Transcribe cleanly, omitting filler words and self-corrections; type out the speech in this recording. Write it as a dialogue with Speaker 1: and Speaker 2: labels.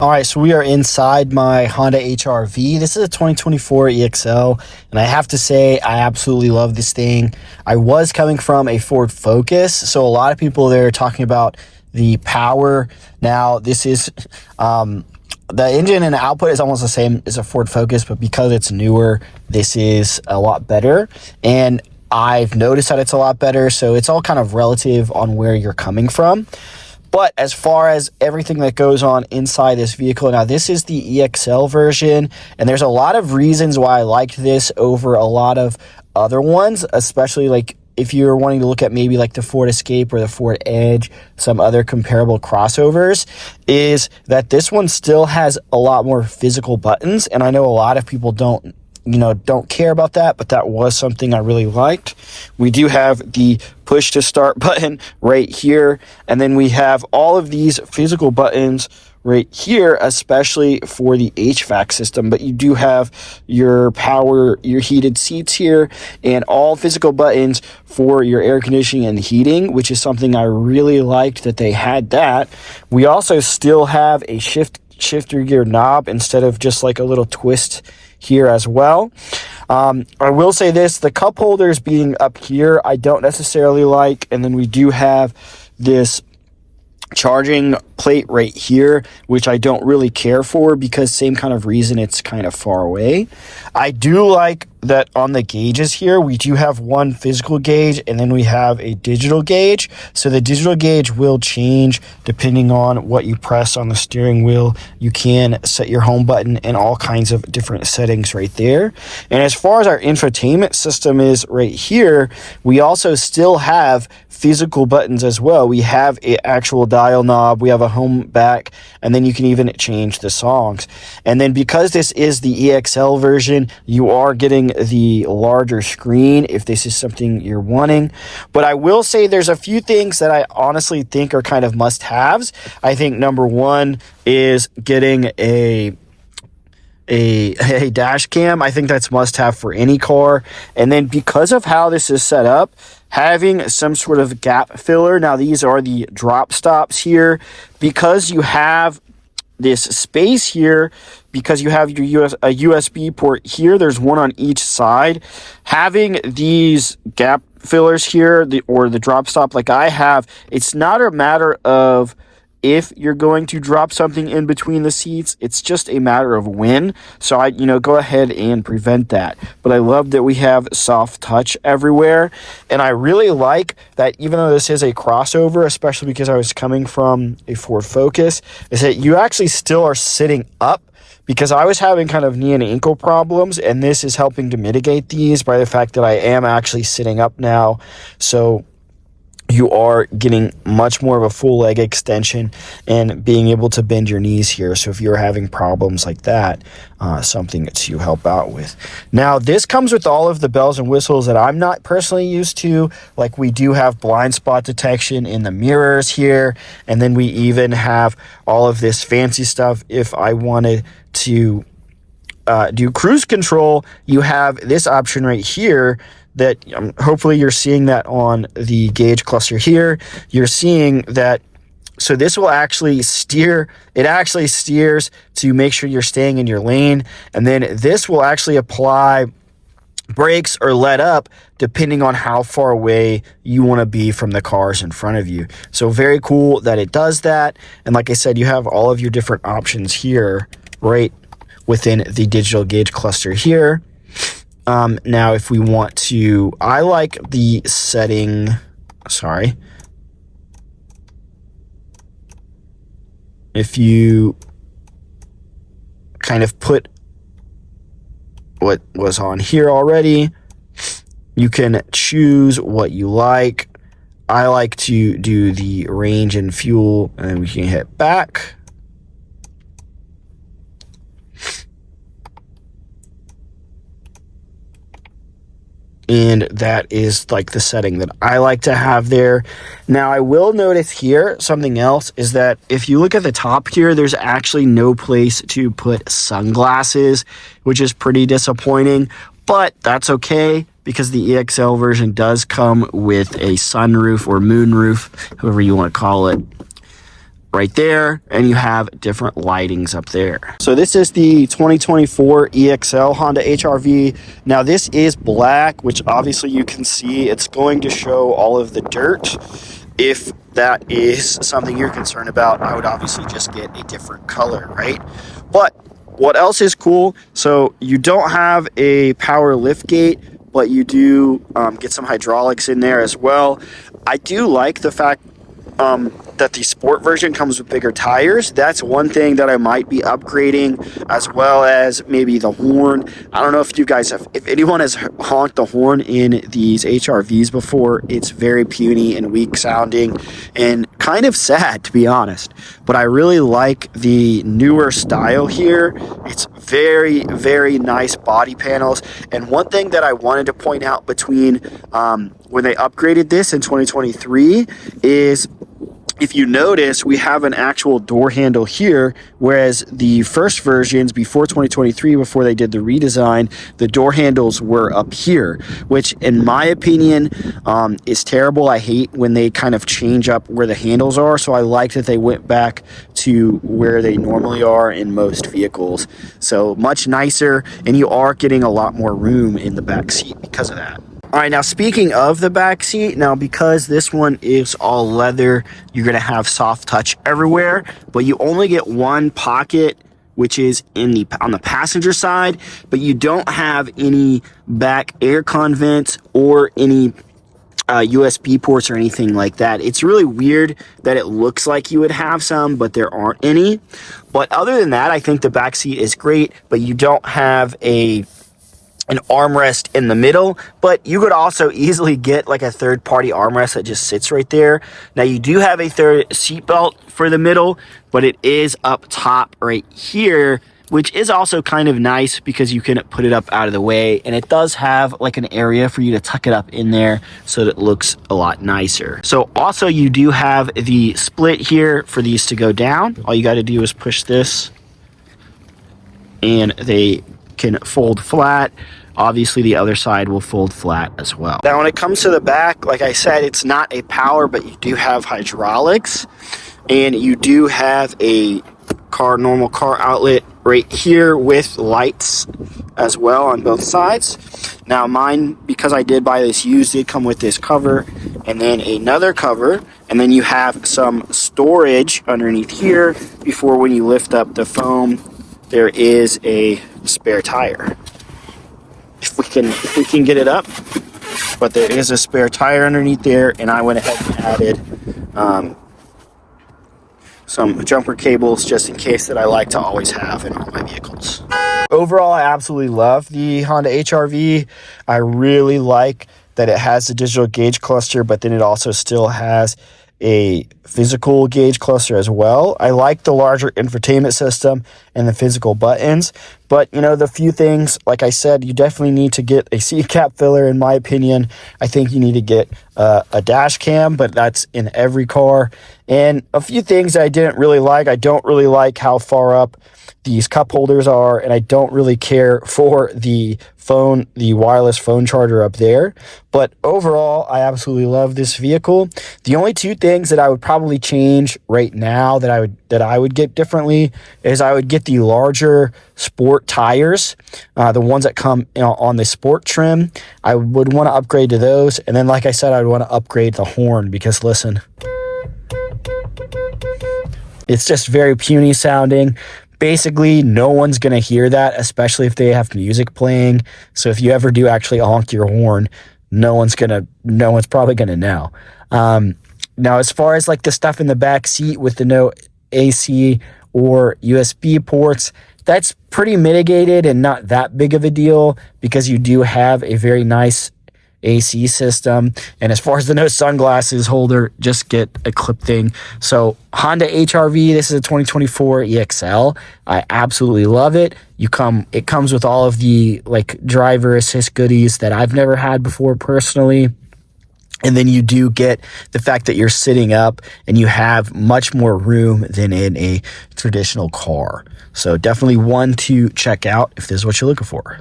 Speaker 1: All right, so we are inside my Honda HRV. This is a 2024 EXL, and I have to say I absolutely love this thing. I was coming from a Ford Focus, so a lot of people there are talking about the power. Now, this is the engine and output is almost the same as a Ford Focus, but because it's newer, this is a lot better. And I've noticed that it's a lot better, so it's all kind of relative on where you're coming from. But as far as everything that goes on inside this vehicle, now this is the EXL version, and there's a lot of reasons why I liked this over a lot of other ones, especially like if you're wanting to look at maybe like the Ford Escape or the Ford Edge, some other comparable crossovers, is that this one still has a lot more physical buttons, and I know a lot of people don't care about that, but that was something I really liked. We do have the push to start button right here, and then we have all of these physical buttons right here, especially for the HVAC system, but you do have your power, your heated seats here, and all physical buttons for your air conditioning and heating, which is something I really liked that they had that. We also still have a shifter gear knob instead of just like a little twist here as well. I will say this, the cup holders being up here, I don't necessarily like, and then we do have this charging plate right here, which I don't really care for because same kind of reason, it's kind of far away. I do like that on the gauges here, we do have one physical gauge and then we have a digital gauge. So the digital gauge will change depending on what you press on the steering wheel. You can set your home button and all kinds of different settings right there. And as far as our infotainment system is right here, we also still have physical buttons as well. We have an actual dial knob, we have a home back, and then you can even change the songs. And then because this is the EXL version, you are getting the larger screen if this is something you're wanting. But I will say there's a few things that I honestly think are kind of must-haves. I think number one is getting a dash cam. I think that's must-have for any car. And then because of how this is set up, having some sort of gap filler. Now these are the drop stops here. Because you have this space here, because you have your a USB port here, there's one on each side. Having these gap fillers here, or the drop stop like I have, it's not a matter of if you're going to drop something in between the seats, it's just a matter of when. So I go ahead and prevent that. But I love that we have soft touch everywhere. And I really like that even though this is a crossover, especially because I was coming from a Ford Focus, is that you actually still are sitting up, because I was having kind of knee and ankle problems, and this is helping to mitigate these by the fact that I am actually sitting up now. So you are getting much more of a full leg extension and being able to bend your knees here. So if you're having problems like that, something to help out with. Now, this comes with all of the bells and whistles that I'm not personally used to. Like we do have blind spot detection in the mirrors here. And then we even have all of this fancy stuff. If I wanted to do cruise control, you have this option right here that hopefully you're seeing that on the gauge cluster here. You're seeing that, so this will actually steer, it actually steers to make sure you're staying in your lane, and then this will actually apply brakes or let up depending on how far away you want to be from the cars in front of you. So very cool that it does that. And like I said, you have all of your different options here right within the digital gauge cluster here. Now, if we want to, I like the setting, if you kind of put what was on here already, you can choose what you like. I like to do the range and fuel, and then we can hit back. And that is like the setting that I like to have there. Now, I will notice here something else is that if you look at the top here, there's actually no place to put sunglasses, which is pretty disappointing, but that's okay because the EXL version does come with a sunroof or moonroof, however you want to call it, right there, and you have different lightings up there. So this is the 2024 EXL Honda HRV. Now this is black, which obviously you can see it's going to show all of the dirt. If that is something you're concerned about, I would obviously just get a different color, right? But what else is cool? So you don't have a power lift gate, but you do get some hydraulics in there as well. I do like the fact that the sport version comes with bigger tires. That's one thing that I might be upgrading, as well as maybe the horn. I don't know if you guys have, if anyone has honked the horn in these HRVs before. It's very puny and weak sounding and kind of sad, to be honest. But I really like the newer style here. It's very, very nice body panels. And one thing that I wanted to point out between when they upgraded this in 2023 is, if you notice, we have an actual door handle here, whereas the first versions before 2023, before they did the redesign, the door handles were up here, which in my opinion is terrible. I hate when they kind of change up where the handles are, so I like that they went back to where they normally are in most vehicles. So much nicer, and you are getting a lot more room in the back seat because of that. All right, now speaking of the back seat, now because this one is all leather, you're gonna have soft touch everywhere, but you only get one pocket, which is on the passenger side, but you don't have any back aircon vents or any USB ports or anything like that. It's really weird that it looks like you would have some, but there aren't any. But other than that, I think the back seat is great, but you don't have an armrest in the middle, but you could also easily get like a third-party armrest that just sits right there. Now you do have a third seat belt for the middle, but it is up top right here, which is also kind of nice because you can put it up out of the way, and it does have like an area for you to tuck it up in there so that it looks a lot nicer. So also you do have the split here for these to go down. All you got to do is push this and they can fold flat. Obviously the other side will fold flat as well. Now when it comes to the back, like I said, it's not a power, but you do have hydraulics, and you do have a normal car outlet right here with lights as well on both sides. Now mine, because I did buy this used, did come with this cover and then another cover, and then you have some storage underneath here before, when you lift up the foam, there is a spare tire. If we can get it up, but there is a spare tire underneath there, and I went ahead and added some jumper cables just in case, that I like to always have in all my vehicles. Overall, I absolutely love the Honda HRV. I really like that it has the digital gauge cluster, but then it also still has a physical gauge cluster as well. I like the larger infotainment system and the physical buttons, but you know, the few things, like I said, you definitely need to get a seat cap filler, in my opinion. I think you need to get a dash cam, but that's in every car. And a few things that I didn't really like. I don't really like how far up these cup holders are, and I don't really care for the wireless phone charger up there. But overall, I absolutely love this vehicle. The only two things that I would probably change right now that I would get differently is I would get the larger sport tires, the ones that come on the sport trim. I would want to upgrade to those, and then like I said, I would want to upgrade the horn, because listen, it's just very puny sounding. Basically, no one's going to hear that, especially if they have music playing. So if you ever do actually honk your horn, no one's probably going to know. Now, as far as like the stuff in the back seat with the no AC or USB ports, that's pretty mitigated and not that big of a deal, because you do have a very nice AC system. And as far as the no sunglasses holder, just get a clip thing. So Honda HRV, this is a 2024 EXL. I absolutely love it. It comes with all of the like driver assist goodies that I've never had before personally. And then you do get the fact that you're sitting up and you have much more room than in a traditional car. So definitely one to check out if this is what you're looking for.